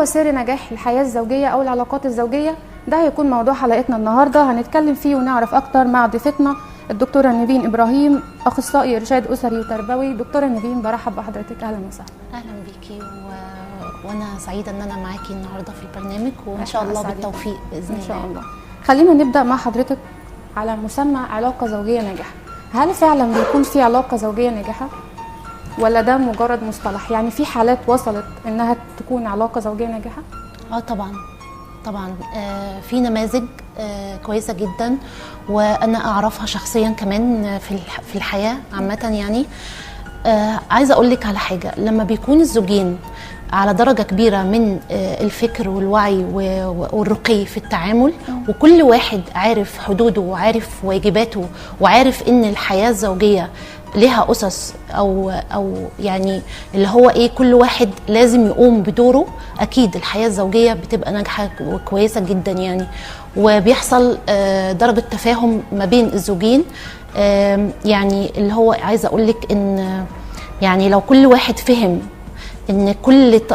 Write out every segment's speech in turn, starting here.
هو سر نجاح الحياة الزوجية أو العلاقات الزوجية؟ ده هيكون موضوع حلقتنا النهاردة، هنتكلم فيه ونعرف أكتر مع ضيفتنا الدكتورة نيفين إبراهيم، أخصائي إرشاد أسري وتربوي. دكتورة نيفين، برحب بحضرتك، أهلا وسهلا. أهلا بيكي وأنا سعيدة إن أنا معاكي النهاردة في البرنامج، وإن شاء الله بالتوفيق بإذن الله. إن شاء الله. خلينا نبدأ مع حضرتك على مسمى علاقة زوجية ناجحة. هل فعلا بيكون في علاقة زوجية ناجحة ولا ده مجرد مصطلح؟ يعني في حالات وصلت انها تكون علاقة زوجية ناجحة؟ طبعا في نماذج كويسة جدا، وانا اعرفها شخصيا كمان في الحياة عامة. يعني عايزة اقول لك على حاجة، لما بيكون الزوجين على درجة كبيرة من الفكر والوعي والرقي في التعامل، وكل واحد عارف حدوده وعارف واجباته وعارف ان الحياة الزوجية لها أسس أو يعني اللي هو إيه، كل واحد لازم يقوم بدوره، أكيد الحياة الزوجية بتبقى ناجحة وكويسة جدا يعني. وبيحصل درجة تفاهم ما بين الزوجين، يعني اللي هو عايزة أقولك إن يعني لو كل واحد فهم إن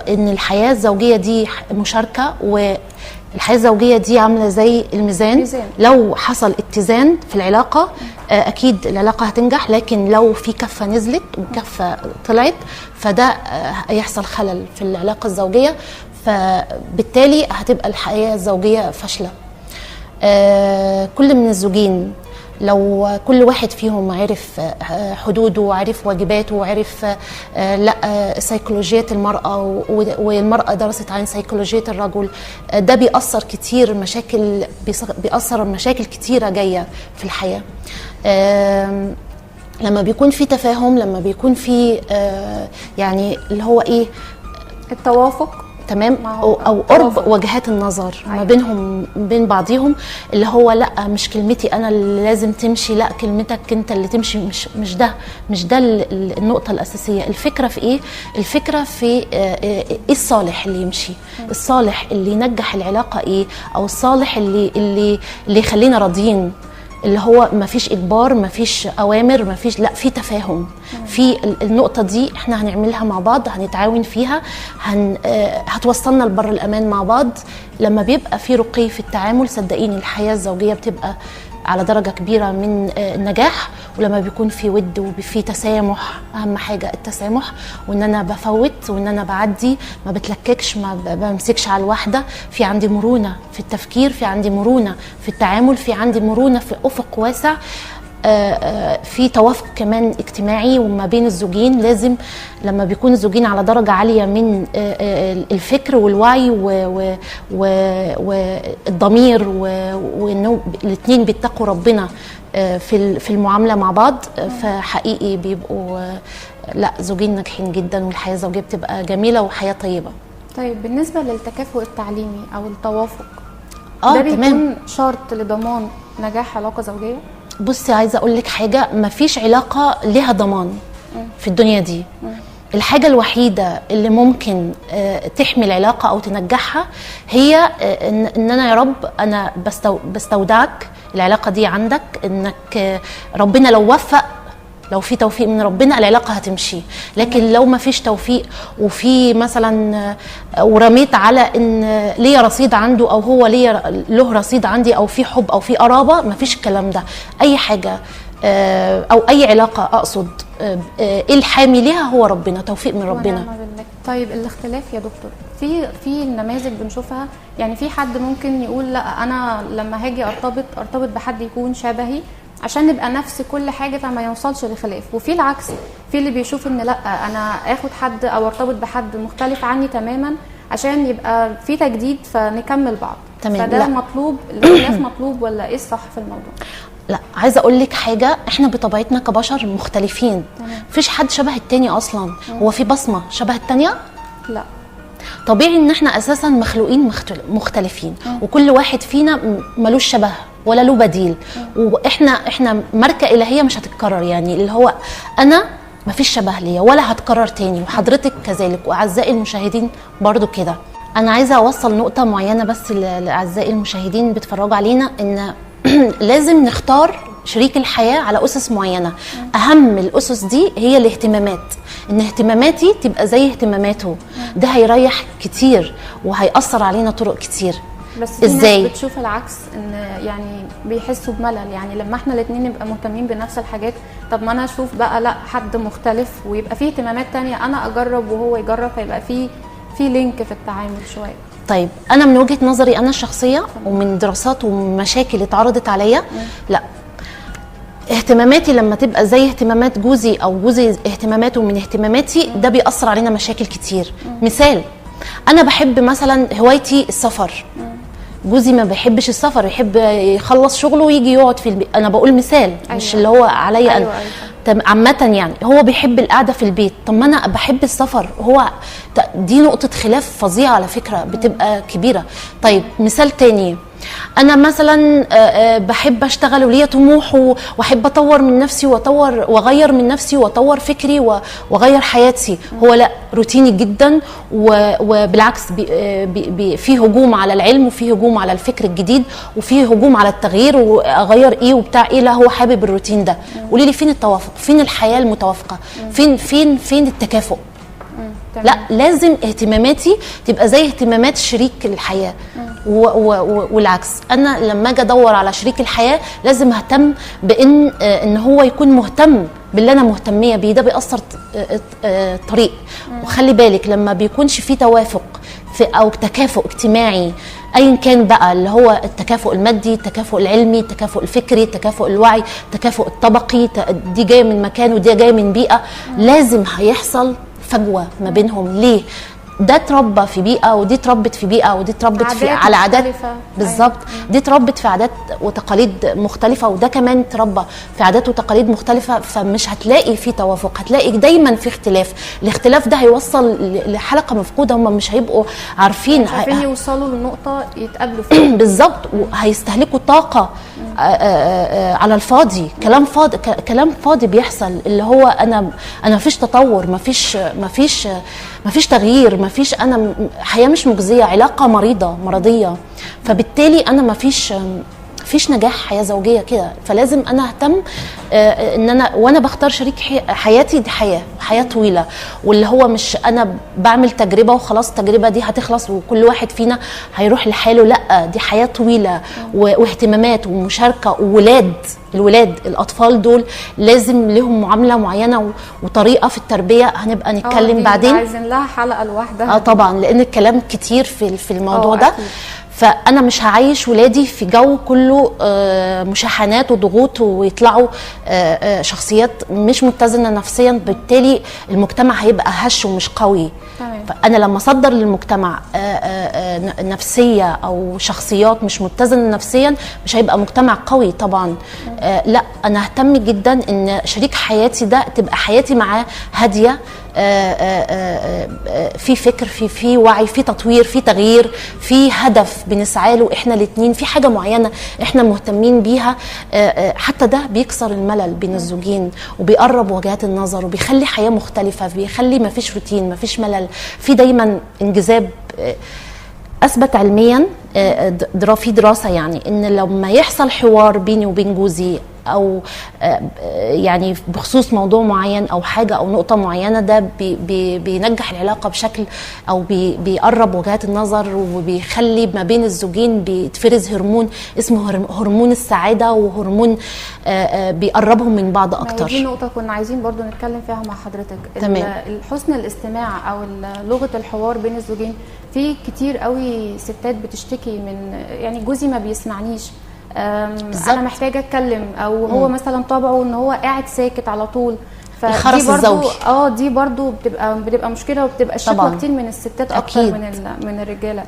الحياة الزوجية دي مشاركة، والحياة الزوجية دي عاملة زي الميزان. لو حصل اتزان في العلاقة أكيد العلاقة هتنجح، لكن لو في كفة نزلت وكفة طلعت فده هيحصل خلل في العلاقة الزوجية، فبالتالي هتبقى الحياة الزوجية فاشلة. كل من الزوجين لو كل واحد فيهم عرف حدوده وعرف واجباته وعرف سيكولوجية المرأة، والمرأة درست عن سيكولوجية الرجل، ده بيأثر كتير بيأثر مشاكل كتيرة جاية في الحياة. لما بيكون في تفاهم، لما بيكون في يعني اللي هو ايه، التوافق تمام، او قرب وجهات النظر ما بينهم بين بعضيهم، اللي هو لا مش كلمتي انا اللي لازم تمشي، لا كلمتك انت اللي تمشي. مش ده النقطه الاساسيه. الفكره في ايه؟ الفكره في ايه الصالح اللي يمشي، الصالح اللي ينجح العلاقه ايه، او الصالح اللي يخلينا راضيين، اللي هو ما فيش اجبار، ما فيش اوامر، ما فيش، لا في تفاهم. في النقطه دي احنا هنعملها مع بعض، هنتعاون فيها، هتوصلنا لبر الامان مع بعض. لما بيبقى في رقي في التعامل، صدقيني الحياه الزوجيه بتبقى على درجه كبيره من النجاح. ولما بيكون في ود وفي تسامح، اهم حاجه التسامح، وان انا بفوت وان انا بعدي، ما بتلككش، ما بمسكش على الواحده، في عندي مرونه في التفكير، في عندي مرونه في التعامل، في عندي مرونه في افق واسع، في توافق كمان اجتماعي وما بين الزوجين. لازم لما بيكون الزوجين على درجة عالية من الفكر والوعي والضمير، وانه الاثنين بيتقوا ربنا في المعاملة مع بعض، فحقيقي بيبقوا لا زوجين ناجحين جدا، والحياة الزوجية بتبقى جميلة وحياة طيبة. طيب بالنسبة للتكافؤ التعليمي او التوافق، ده بيكون شرط لضمان نجاح علاقة زوجية؟ بصي عايزه اقول لك حاجه، مفيش علاقه لها ضمان في الدنيا دي. الحاجه الوحيده اللي ممكن تحمي العلاقه او تنجحها هي ان انا يا رب انا بستودعك العلاقه دي عندك، انك ربنا لو وفق، لو في توفيق من ربنا العلاقه هتمشي. لكن لو ما فيش توفيق وفي مثلا ورميت على ان ليا رصيد عنده او هو له رصيد عندي، او في حب او في قرابه، ما فيش الكلام ده. اي حاجه او اي علاقه اقصد الحامي ليها هو ربنا، توفيق من ربنا. طيب الاختلاف يا دكتور، في نماذج بنشوفها، يعني في حد ممكن يقول لا انا لما هاجي ارتبط بحد يكون شبهي عشان نبقى نفس كل حاجه فما يوصلش لخلاف، وفي العكس، في اللي بيشوف ان لا انا اخد حد او ارتبط بحد مختلف عني تماما عشان يبقى في تجديد فنكمل بعض. تمام. فده مطلوب، الاختلاف مطلوب ولا ايه الصح في الموضوع؟ لا عايزه اقول لك حاجه، احنا بطبيعتنا كبشر مختلفين، مفيش حد شبه التاني اصلا. هو في بصمه شبه التانيه؟ لا، طبيعي ان احنا اساسا مخلوقين مختلفين، وكل واحد فينا ملوش شبه ولا له بديل، واحنا ماركه الهيه مش هتتكرر. يعني اللي هو انا مفيش شبه ليا ولا هتكرر تاني، وحضرتك كذلك، واعزائي المشاهدين برضو كده. انا عايزه اوصل نقطه معينه بس لاعزائي المشاهدين بيتفرجوا علينا، ان لازم نختار شريك الحياه على اسس معينه. اهم الاسس دي هي الاهتمامات، ان اهتماماتي تبقى زي اهتماماته، ده هيريح كتير. وهيأثر علينا طرق كتير. بس في ازاي؟ ناس بتشوف العكس، ان يعني بيحسوا بملل، يعني لما احنا الاثنين نبقى مهتمين بنفس الحاجات، طب ما انا اشوف بقى لا حد مختلف ويبقى فيه اهتمامات تانية، انا اجرب وهو يجرب، فيبقى في لينك في التعامل شويه. طيب انا من وجهة نظري انا الشخصية ومن دراسات ومشاكل اتعرضت عليا، لا، اهتماماتي لما تبقى زي اهتمامات جوزي او جوزي اهتماماته من اهتماماتي، ده بيأثر علينا مشاكل كتير. مثال، انا بحب مثلا هوايتي السفر، جوزي ما بيحبش السفر، يحب يخلص شغله ويجي يقعد في البيت. انا بقول مثال، أيوة. مش اللي هو عليا أيوة. انا عامة يعني. هو بيحب القعده في البيت، طب ما انا بحب السفر. هو دي نقطه خلاف فظيعه على فكره، بتبقى كبيره. طيب مثال تاني، انا مثلا بحب اشتغل وليا طموح واحب اطور من نفسي واغير من نفسي واطور فكري واغير حياتي. هو لا، روتيني جدا، وبالعكس في هجوم على العلم، وفي هجوم على الفكر الجديد، وفي هجوم على التغيير واغير ايه وبتاع ايه. لا، هو حابب الروتين ده. قولي لي فين التوافق؟ فين الحياه المتوافقه؟ فين التكافؤ؟ لا، لازم اهتماماتي تبقى زي اهتمامات شريك الحياه. والعكس، انا لما اجي ادور على شريك الحياه لازم اهتم ان هو يكون مهتم باللي انا مهتميه بيه. ده بيأثر طريق. وخلي بالك لما بيكونش في توافق او تكافؤ اجتماعي، ايا كان بقى، اللي هو التكافؤ المادي، التكافؤ العلمي، التكافؤ الفكري، التكافؤ الوعي، التكافؤ الطبقي، دي جايه من مكان ودي جايه من بيئه، لازم هيحصل فجوه ما بينهم. ليه؟ ده اتربى في بيئه ودي اتربت في بيئه ودي اتربت على عادات بالظبط. دي اتربت في عادات وتقاليد مختلفه وده كمان اتربى في عادات وتقاليد مختلفه، فمش هتلاقي في توافق، هتلاقي دايما في اختلاف. الاختلاف ده هيوصل لحلقه مفقوده، هم مش هيبقوا عارفين يوصلوا لنقطه يتقابلوا فيها بالظبط، وهيستهلكوا طاقه على الفاضي، كلام فاضي بيحصل، اللي هو انا مفيش تطور، مفيش تغيير، مفيش، انا حياه مش مجزيه، علاقه مرضيه، فبالتالي انا مفيش نجاح حياه زوجيه كده. فلازم انا اهتم ان انا وانا بختار شريك حياتي، دي حياه طويله، واللي هو مش انا بعمل تجربه وخلاص التجربه دي هتخلص وكل واحد فينا هيروح لحاله. لا، دي حياه طويله واهتمامات ومشاركه. الولاد الاطفال دول لازم لهم معامله معينه وطريقه في التربيه، هنبقى نتكلم بعدين، عايزين لها حلقه لوحدها. طبعا، لان الكلام كتير في الموضوع ده أكيد. فانا مش هعيش ولادي في جو كله مشاحنات وضغوط ويطلعوا شخصيات مش متزنه نفسيا، بالتالي المجتمع هيبقى هش ومش قوي. فانا لما اصدر للمجتمع نفسيه او شخصيات مش متزنه نفسيا، مش هيبقى مجتمع قوي طبعا. لا، انا اهتم جدا ان شريك حياتي ده تبقى حياتي معاه هاديه، في فكر، في وعي، في تطوير، في تغيير، في هدف بنسعى له احنا الاثنين، في حاجه معينه احنا مهتمين بيها. حتى ده بيكسر الملل بين الزوجين وبيقرب وجهات النظر وبيخلي حياه مختلفه، بيخلي ما فيش روتين، ما فيش ملل، في دايما انجذاب. اثبت علميا في دراسه يعني ان لما يحصل حوار بيني وبين جوزي او يعني بخصوص موضوع معين او حاجه او نقطه معينه، ده بينجح العلاقه بشكل، او بيقرب وجهات النظر، وبيخلي ما بين الزوجين بيتفرز هرمون اسمه هرمون السعاده، وهرمون بيقربهم من بعض اكتر. دي نقطه كنا عايزين برضو نتكلم فيها مع حضرتك. تمام. حسن الاستماع او لغه الحوار بين الزوجين. في كتير قوي ستات بتشتكي من يعني جوزي ما بيسمعنيش، انا محتاجه اتكلم، او هو مثلا طبعه ان هو قاعد ساكت على طول. فدي برضو دي برضو بتبقى مشكله، وبتبقى شكوى كتير من الستات اكتر من الرجاله.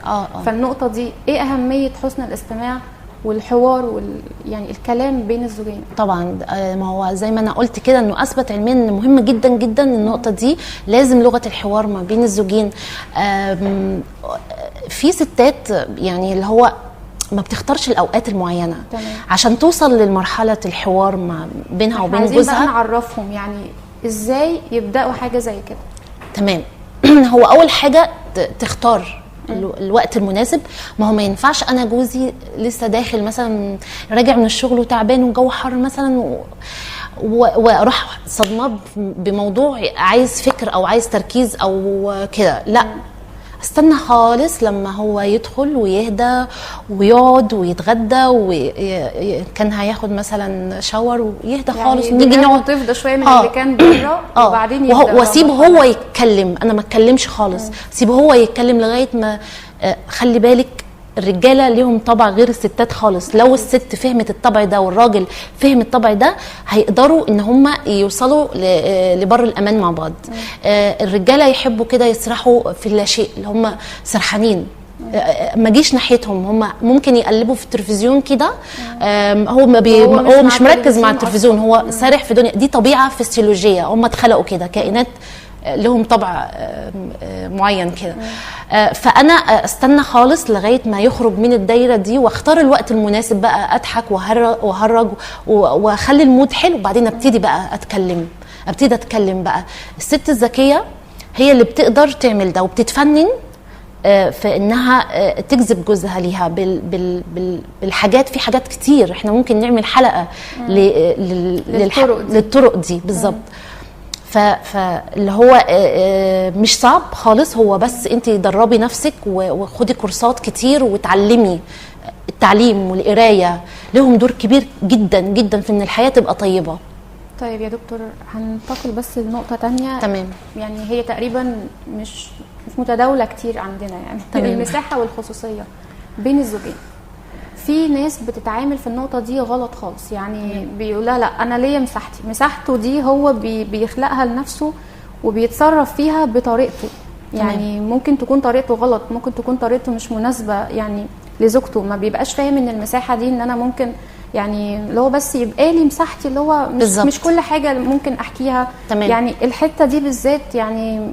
فالنقطه دي ايه اهميه حسن الاستماع والحوار يعني الكلام بين الزوجين؟ طبعا ما هو زي ما انا قلت كده، انه اثبت علميا ان مهم جدا جدا النقطه دي، لازم لغه الحوار ما بين الزوجين. في ستات يعني اللي هو ما بتختارش الاوقات المعينه عشان توصل لمرحله الحوار ما بينها وبين جوزها. عايزين بقى نعرفهم يعني ازاي يبداوا حاجه زي كده. تمام. هو اول حاجه تختار الوقت المناسب. ما هو ما ينفعش انا جوزي لسه داخل مثلا راجع من الشغل وتعبان والجو حر مثلا واروح صدمه بموضوع عايز فكر او عايز تركيز او كده. لا، استنى خالص لما هو يدخل ويهدى ويقعد ويتغدى، وكان هياخد مثلا شاور ويهدى خالص، يعني ونيجي نقعد تفضى شويه من اللي كان بره، وبعدين واسيبه هو يتكلم، انا ما اتكلمش خالص، سيبه هو يتكلم لغايه ما خلي بالك الرجاله ليهم طبع غير الستات خالص. لو الست فهمت الطبع ده والراجل فهم الطبع ده، هيقدروا ان هم يوصلوا لبر الامان مع بعض. الرجاله يحبوا كده يسرحوا في لا شيء، اللي هم سرحانين، ما جيش ناحيتهم، هم ممكن يقلبوا في التلفزيون كده، هو مش مركز مع التلفزيون، هو سارح في دنيا. دي طبيعه فسيولوجيه، هم اتخلقوا كده، كائنات لهم طبع معين كده. فانا استنى خالص لغايه ما يخرج من الدايره دي، واختار الوقت المناسب بقى، اضحك وهرج واخلي المود حلو، وبعدين ابتدي بقى اتكلم بقى. الست الذكيه هي اللي بتقدر تعمل ده، وبتتفنن في انها تجذب جوزها ليها بالحاجات. في حاجات كتير احنا ممكن نعمل حلقه للطرق دي بالظبط. فاللي هو مش صعب خالص، هو بس انت دربي نفسك وخدي كورسات كتير وتعلمي. التعليم والقرايه لهم دور كبير جدا جدا في ان الحياه تبقى طيبه. طيب يا دكتور، هننتقل بس لنقطه تانية. تمام. يعني هي تقريبا مش متداوله كتير عندنا، يعني تمام. المساحه والخصوصيه بين الزوجين. في ناس بتتعامل في النقطه دي غلط خالص، يعني بيقول لا انا ليا مساحته دي هو بيخلقها لنفسه وبيتصرف فيها بطريقته. يعني ممكن تكون طريقته غلط، ممكن تكون طريقته مش مناسبه يعني لزوجته، ما بيبقاش فاهم ان المساحه دي ان انا ممكن يعني اللي هو بس يبقى لي مساحتي، اللي هو مش كل حاجه ممكن احكيها. تمام. يعني الحته دي بالذات يعني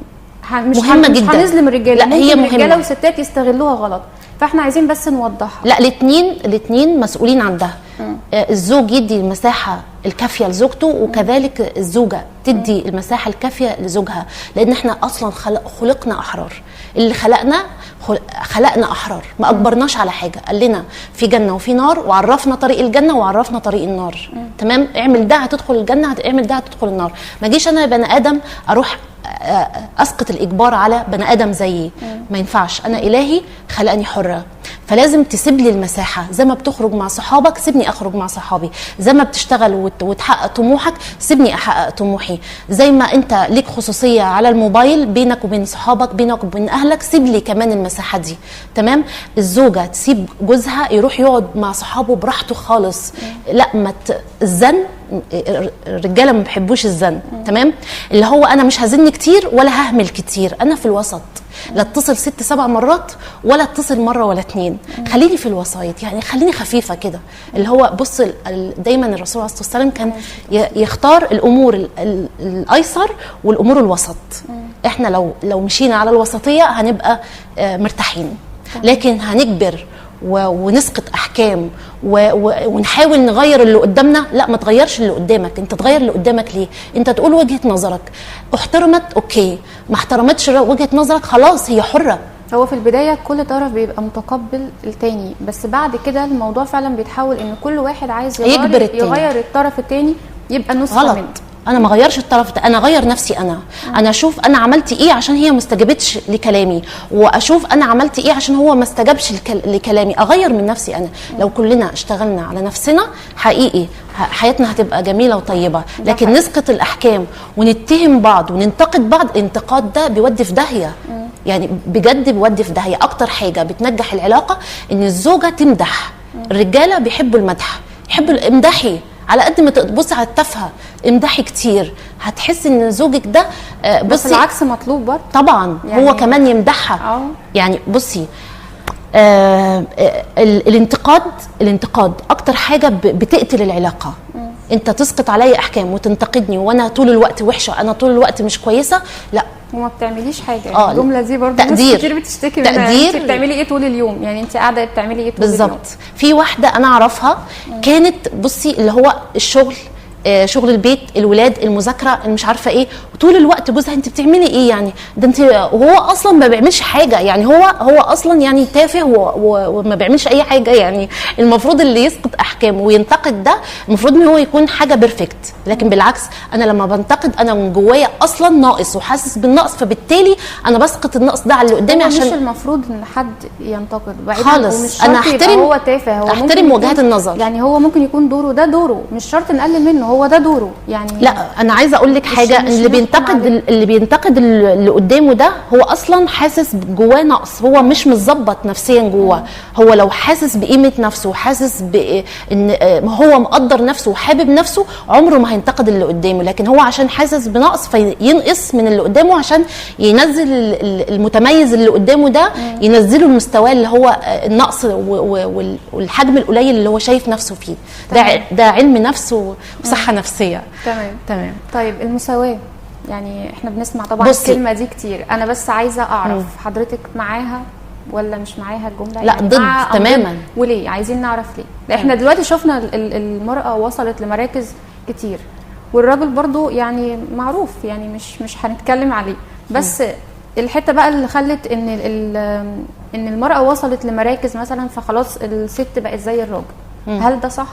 مهمه جدا، مش هنظلم الرجاله، لا هي مهمه، الرجاله والستات يستغلوها غلط، فاحنا عايزين بس نوضحها. لا الاثنين مسؤولين عن ده. الزوج يدي المساحه الكافيه لزوجته، وكذلك الزوجه تدي المساحه الكافيه لزوجها، لان احنا اصلا خلقنا احرار. اللي خلقنا احرار، ما اجبرناش على حاجه، قال لنا في جنه وفي نار، وعرفنا طريق الجنه وعرفنا طريق النار. تمام، اعمل ده هتدخل الجنه، اعمل ده هتدخل النار. ما جيش انا بني ادم اروح اسقط الاجبار على بني ادم زيي، ما ينفعش. انا الهي خلقني حره، فلازم تسيب لي المساحه. زي ما بتخرج مع صحابك سيبني اخرج مع صحابي، زي ما بتشتغل وتحقق طموحك سيبني احقق طموحي، زي ما انت ليك خصوصيه على الموبايل بينك وبين صحابك، بينك وبين اهلك، سيب لي كمان المساحه دي. تمام. الزوجه تسيب جوزها يروح يقعد مع صحابه براحته خالص. لا الزن، الرجاله ما بيحبوش الزن. تمام، اللي هو انا مش هزن كتير ولا ههمل كتير، انا في الوسط، لا اتصل 6-7 مرات ولا اتصل مره ولا 2. خليني في الوسائط، يعني خليني خفيفه كده. اللي هو بص، دايما الرسول عليه الصلاه والسلام كان يختار الامور الايسر والامور الوسط. احنا لو مشينا على الوسطيه هنبقى مرتاحين، لكن هنكبر ونسقط احكام ونحاول نغير اللي قدامنا. لا، ما تغيرش اللي قدامك، انت تغير اللي قدامك ليه؟ انت تقول وجهه نظرك، احترمت اوكي، ما احترمتش وجهه نظرك خلاص هي حره. هو في البدايه كل طرف بيبقى متقبل التاني، بس بعد كده الموضوع فعلا بيتحول ان كل واحد عايز يغير الطرف التاني، يبقى نسخه غلط. انا ما غيرش الطرف ده، انا غير نفسي. انا اشوف انا عملت ايه عشان هي ما استجابتش لكلامي، واشوف انا عملت ايه عشان هو ما استجابش لكلامي، اغير من نفسي انا. لو كلنا اشتغلنا على نفسنا حقيقي حياتنا هتبقى جميله وطيبه. لكن نسقط الاحكام ونتهم بعض وننتقد بعض، الانتقاد ده بيودي في داهيه، يعني بجد بيودي في داهيه. اكتر حاجه بتنجح العلاقه ان الزوجه تمدح. الرجاله بيحبوا المدح، يحبوا امدحي على قد ما تبص على التافهه، امدحي كتير، هتحس ان زوجك ده بس العكس مطلوب برضه طبعا. يعني هو كمان يمدحها. يعني بصي، الانتقاد اكتر حاجه بتقتل العلاقه. انت تسقط عليا احكام وتنتقدني وانا طول الوقت وحشه، انا طول الوقت مش كويسه، لا وما بتعمليش حاجه. الجمله دي برضه ناس كتير بتشتكي منها. انت بتعملي ايه طول اليوم؟ يعني انت قاعده بتعملي ايه طول اليوم؟ بالظبط. في واحده انا اعرفها كانت بصي اللي هو الشغل شغل البيت، الولاد، المذاكره، مش عارفه ايه، وطول الوقت جوزها انت بتعملي ايه يعني، ده انت، وهو اصلا ما بيعملش حاجه، يعني هو اصلا يعني تافه وما بيعملش اي حاجه. يعني المفروض اللي يسقط احكامه وينتقد ده المفروض ان هو يكون حاجه بيرفكت، لكن بالعكس انا لما بنتقد انا من جوايا اصلا ناقص وحاسس بالنقص، فبالتالي انا بسقط النقص ده على اللي قدامي. عشان مش المفروض ان حد ينتقد بعيدا خالص، انا احترم هو تافه، هو احترم وجهات النظر، يعني هو ممكن يكون دوره ده دوره، مش شرط نقلل منه، هو ده دوره يعني. لا انا عايزه اقول لك حاجه، اللي بينتقد اللي قدامه ده هو اصلا حاسس جواه نقص، هو مش متظبط نفسيا جواه. هو لو حاسس بقيمه نفسه وحاسس ان هو مقدر نفسه وحابب نفسه عمره ما هينتقد اللي قدامه، لكن هو عشان حاسس بنقص فينقص من اللي قدامه عشان ينزل المتميز اللي قدامه ده، ينزله المستوى اللي هو النقص والحجم القليل اللي هو شايف نفسه فيه. ده علم نفس وصحه نفسيه. تمام. طيب المساواه، يعني احنا بنسمع طبعا الكلمه دي كتير، انا بس عايزه اعرف حضرتك معاها ولا مش معاها الجمله؟ لا يعني ضد تماما. وليه؟ عايزين نعرف ليه. احنا دلوقتي شفنا المراه وصلت لمراكز كتير، والراجل برضو يعني معروف، يعني مش هنتكلم عليه، بس الحته بقى اللي خلت ان المراه وصلت لمراكز مثلا فخلاص الست بقت زي الراجل، هل ده صح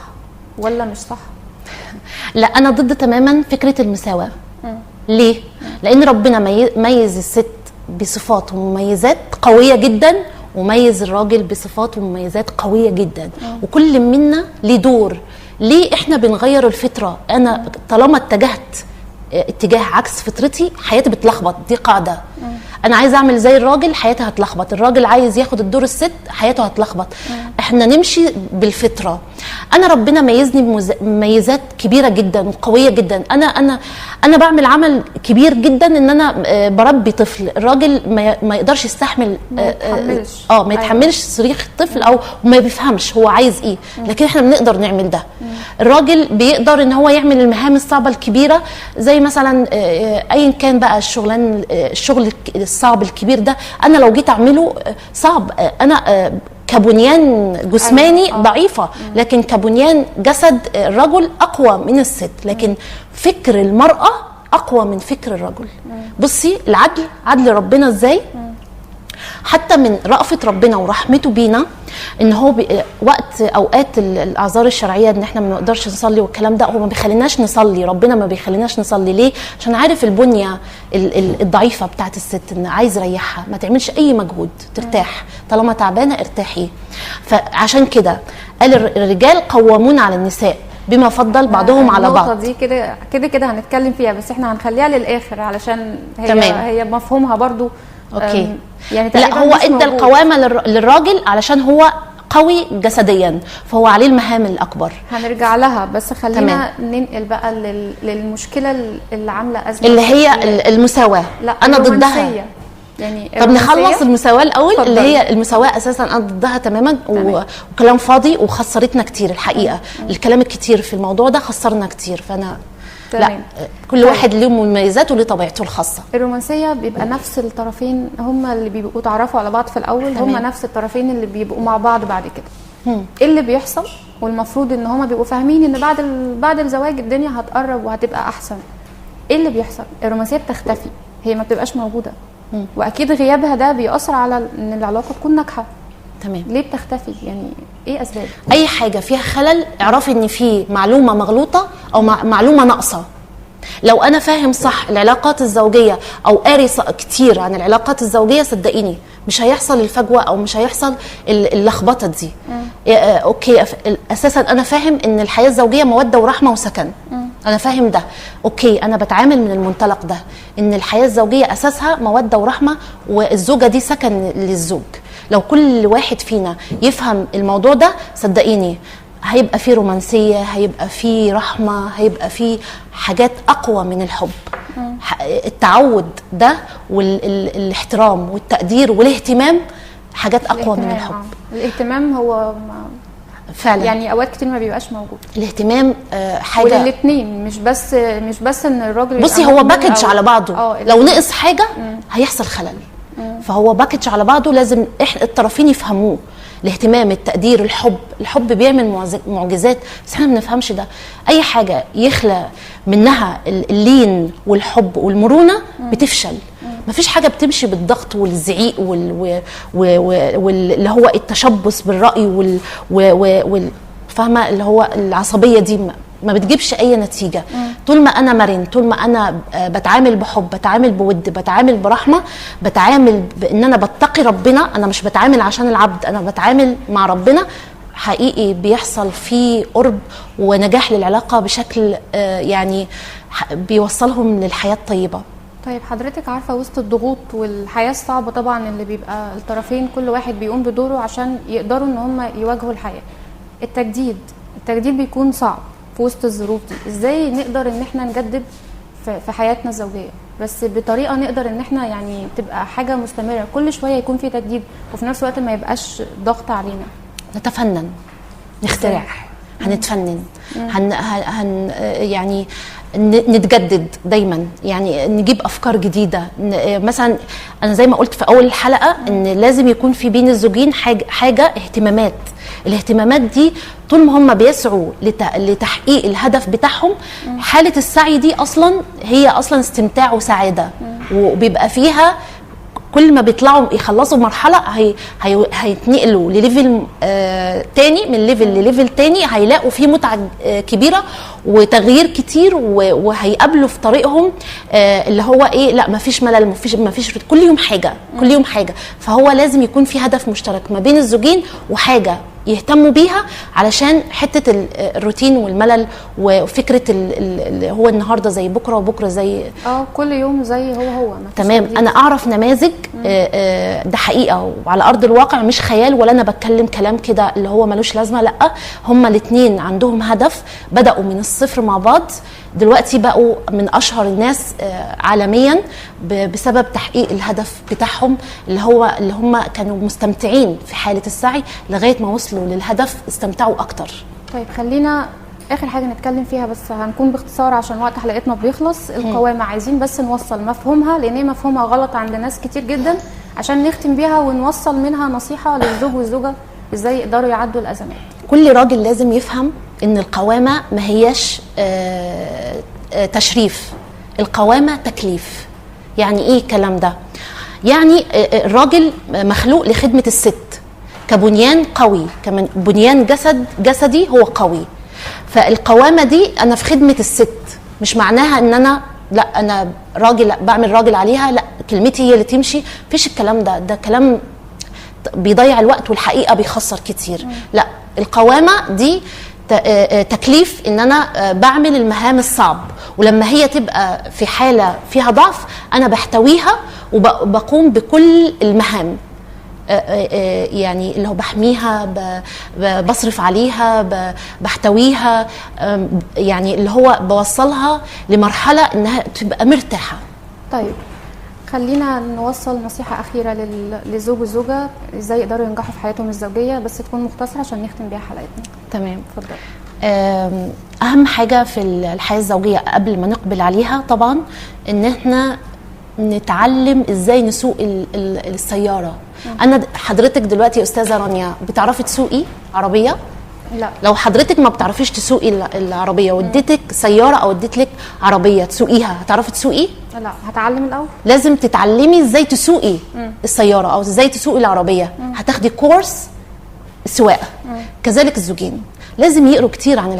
ولا مش صح؟ لا انا ضد تماما فكره المساواه. ليه؟ لان ربنا ميز الست بصفات ومميزات قويه جدا، وميز الراجل بصفات ومميزات قويه جدا، وكل منا ليه دور. ليه احنا بنغير الفطره؟ انا طالما اتجهت اتجاه عكس فطرتي حياتي بتلخبط، دي قاعده. انا عايز اعمل زي الراجل حياتي هتلخبط، الراجل عايز ياخد الدور الست حياته هتلخبط. احنا نمشي بالفطره. انا ربنا ميزني بمميزات كبيره جدا وقويه جدا. انا بعمل عمل كبير جدا ان انا بربي طفل. الراجل ما يقدرش يستحمل، ما يتحملش صريخ الطفل او ما بيفهمش هو عايز ايه، لكن احنا بنقدر نعمل ده. الراجل بيقدر ان هو يعمل المهام الصعبه الكبيره، زي مثلا ايا كان بقى الشغل الصعب الكبير ده، انا لو جيت اعمله صعب. انا كبنيان جسماني ضعيفه، لكن كبنيان جسد الرجل اقوى من الست، لكن فكر المراه اقوى من فكر الرجل. بصي عدل ربنا ازاي، حتى من رأفة ربنا ورحمته بينا ان هو وقت اوقات الاعذار الشرعيه ان احنا ما نقدرش نصلي والكلام ده، هو ما بيخليناش نصلي. ربنا ما بيخليناش نصلي ليه؟ عشان عارف البنيه الضعيفه بتاعت الست، ان عايز يريحها، ما تعملش اي مجهود، ترتاح، طالما تعبانه ارتاحي. فعشان كده قال الرجال قوامون على النساء بما فضل بعضهم على بعض. النقطه دي كده هنتكلم فيها، بس احنا هنخليها للاخر علشان هي مفهومها برضو اوكي. يعني لا هو ادى القوامه للراجل علشان هو قوي جسديا، فهو عليه المهام الاكبر. هنرجع لها، بس خلينا ننقل بقى للمشكله اللي عامله ازمه، اللي هي المساواه. لا انا ضدها. يعني طب نخلص المساواه الاول. اللي هي المساواه اساسا انا ضدها تماما، وكلام فاضي وخسرتنا كتير الحقيقه. الكلام الكتير في الموضوع ده خسرنا كتير. فانا لا، كل واحد له مميزاته وليه طبيعته الخاصه. الرومانسيه بيبقى نفس الطرفين هما اللي بيبقوا تعرفوا على بعض في الاول، هما نفس الطرفين اللي بيبقوا مع بعض بعد كده. ايه اللي بيحصل؟ والمفروض ان هما بيبقوا فاهمين ان بعد الزواج الدنيا هتقرب وهتبقى احسن. ايه اللي بيحصل؟ الرومانسيه بتختفي، هي ما بتبقاش موجوده، واكيد غيابها ده بيأثر على ان العلاقه تكون ناجحه. تمام. ليه بتختفي؟ يعني ايه اسباب؟ اي حاجه فيها خلل اعرفي ان في معلومه مغلوطه او معلومه ناقصه. لو انا فاهم صح العلاقات الزوجيه او قاري كتير عن العلاقات الزوجيه، صدقيني مش هيحصل الفجوه او مش هيحصل اللخبطه دي. اوكي، اساسا انا فاهم ان الحياه الزوجيه موده ورحمه وسكن. انا فاهم ده. اوكي، انا بتعامل من المنطلق ده ان الحياه الزوجيه اساسها موده ورحمه، والزوجه دي سكن للزوج. لو كل واحد فينا يفهم الموضوع ده، صدقيني هيبقى فيه رومانسيه، هيبقى فيه رحمه، هيبقى فيه حاجات اقوى من الحب. التعود ده والاحترام والتقدير والاهتمام حاس اقوى من الحب. الاهتمام هو فعلا يعني اوقات كتير ما بيبقاش موجود. الاهتمام حاجه وللاثنين، مش بس ان الراجل. بصي هو باكج على بعضه. لو نقص حاجه هيحصل خلل. فهو باكج على بعضه، لازم الطرفين يفهموه. الاهتمام، التقدير، الحب بيعمل معجزات، بس احنا ما بنفهمش ده. اي حاجه يخلى منها اللين والحب والمرونه بتفشل. مفيش حاجه بتمشي بالضغط والزعيق واللي هو التشبث بالراي فاهمه اللي هو العصبيه دي ما بتجيبش اي نتيجه. طول ما انا مرن، طول ما انا بتعامل بحب، بتعامل بود، بتعامل برحمه، بتعامل بان انا بتقي ربنا، انا مش بتعامل عشان العبد، انا بتعامل مع ربنا، حقيقي بيحصل فيه قرب ونجاح للعلاقه بشكل يعني بيوصلهم للحياه الطيبه. طيب حضرتك عارفه وسط الضغوط والحياه الصعبه طبعا اللي بيبقى الطرفين كل واحد بيقوم بدوره عشان يقدروا ان هم يواجهوا الحياه، التجديد بيكون صعب في وسط الظروف دي. ازاي نقدر ان احنا نجدد في حياتنا الزوجيه بس بطريقه نقدر ان احنا يعني تبقى حاجه مستمره، كل شويه يكون في تجديد وفي نفس الوقت ما يبقاش ضغط علينا؟ نتفنن، نخترع، هنتفنن، يعني نتجدد دايما، يعني نجيب افكار جديده. مثلا انا زي ما قلت في اول الحلقه ان لازم يكون في بين الزوجين حاجه اهتمامات. الاهتمامات دي طول ما هم بيسعوا لتحقيق الهدف بتاعهم، حاله السعي دي اصلا هي اصلا استمتاع وسعاده، وبيبقى فيها كل ما بيطلعوا يخلصوا مرحله هيتنقلوا لليفل تاني، من ليفل لليفل تاني، هيلاقوا فيه متعه كبيره وتغيير كتير، وهيقابلوا في طريقهم اللي هو ايه، لا مفيش ملل، مفيش كل يوم حاجه، كل يوم حاجه. فهو لازم يكون في هدف مشترك ما بين الزوجين وحاجه يهتموا بيها، علشان حته الروتين والملل وفكره اللي هو النهارده زي بكره وبكره زي كل يوم زي هو تمام. انا اعرف نماذج ده حقيقه وعلى ارض الواقع، مش خيال ولا انا بتكلم كلام كده اللي هو ملوش لازمه، لا هما الاثنين عندهم هدف، بداوا من الصفر مع بعض، دلوقتي بقوا من اشهر الناس عالميا بسبب تحقيق الهدف بتاعهم، اللي هم كانوا مستمتعين في حاله السعي لغايه ما وصلوا للهدف، استمتعوا اكتر. طيب خلينا اخر حاجه نتكلم فيها، بس هنكون باختصار عشان وقت حلقتنا بيخلص. القوامه عايزين بس نوصل مفهومها، لان مفهومها غلط عند ناس كتير جدا، عشان نختم بيها ونوصل منها نصيحه للزوج والزوجه ازاي يقدروا يعدوا الازمات. كل راجل لازم يفهم ان القوامه ما هياش تشريف، القوامه تكليف. يعني ايه الكلام ده؟ يعني الراجل مخلوق لخدمه الست كبنيان قوي، كمان بنيان جسدي هو قوي. فالقوامه دي انا في خدمه الست، مش معناها ان انا لا انا راجل، لا بعمل راجل عليها، لا كلمتي هي اللي تمشي، مفيش الكلام ده كلام بيضيع الوقت والحقيقه بيخسر كتير. لا، القوامه دي تكليف، ان انا بعمل المهام الصعب، ولما هي تبقى في حاله فيها ضعف انا بحتويها وبقوم بكل المهام، يعني اللي هو بحميها، بصرف عليها، بحتويها، يعني اللي هو بوصلها لمرحله انها تبقى مرتاحه. طيب خلينا نوصل نصيحه اخيره للزوج والزوجه ازاي يقدروا ينجحوا في حياتهم الزوجيه، بس تكون مختصره عشان نختم بيها حلقتنا. تمام، اتفضل. اهم حاجه في الحياه الزوجيه قبل ما نقبل عليها طبعا ان احنا نتعلم ازاي نسوق السياره. انا حضرتك دلوقتي يا استاذه رانيا بتعرفي تسوقي عربيه؟ لا. لو حضرتك ما بتعرفيش تسوقي العربيه واديتك سياره او اديتلك عربيه تسوقيها، هتعرفي تسوقي؟ لا، هتعلم الاول. لازم تتعلمي ازاي تسوقي السياره او ازاي تسوقي العربيه، هتاخدي كورس سواقه. كذلك الزوجين لازم يقروا كتير عن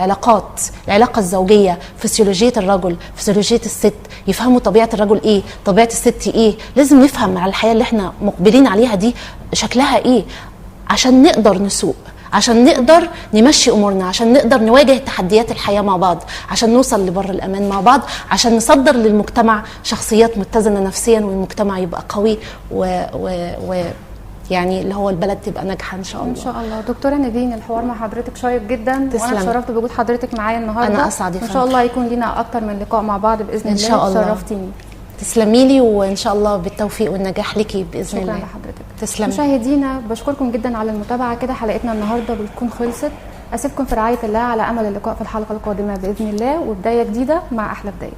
العلاقه الزوجيه، فسيولوجيه الرجل، فسيولوجيه الست، يفهموا طبيعه الرجل ايه، طبيعه الست ايه. لازم نفهم على الحياه اللي احنا مقبلين عليها دي شكلها ايه، عشان نقدر نسوق، عشان نقدر نمشي امورنا، عشان نقدر نواجه تحديات الحياه مع بعض، عشان نوصل لبر الامان مع بعض، عشان نصدر للمجتمع شخصيات متزنه نفسيا، والمجتمع يبقى قوي يعني اللي هو البلد تبقى ناجحه ان شاء الله. ان شاء الله. دكتوره نادين، الحوار مع حضرتك شيق جدا، وانا اتشرفت بوجود حضرتك معايا النهارده. انا اسعد. ان شاء الله يكون لنا اكتر من لقاء مع بعض باذن الله. ان شاء الله. شرفتيني. تسلمي لي، وان شاء الله بالتوفيق والنجاح ليكي باذن الله. شكرا لحضرتك. تسلمي. مشاهدينا بشكركم جدا على المتابعه، كده حلقتنا النهارده بتكون خلصت. اسيبكم في رعايه الله، على امل اللقاء في الحلقه القادمه باذن الله، وبدايه جديده مع احلى بدايه.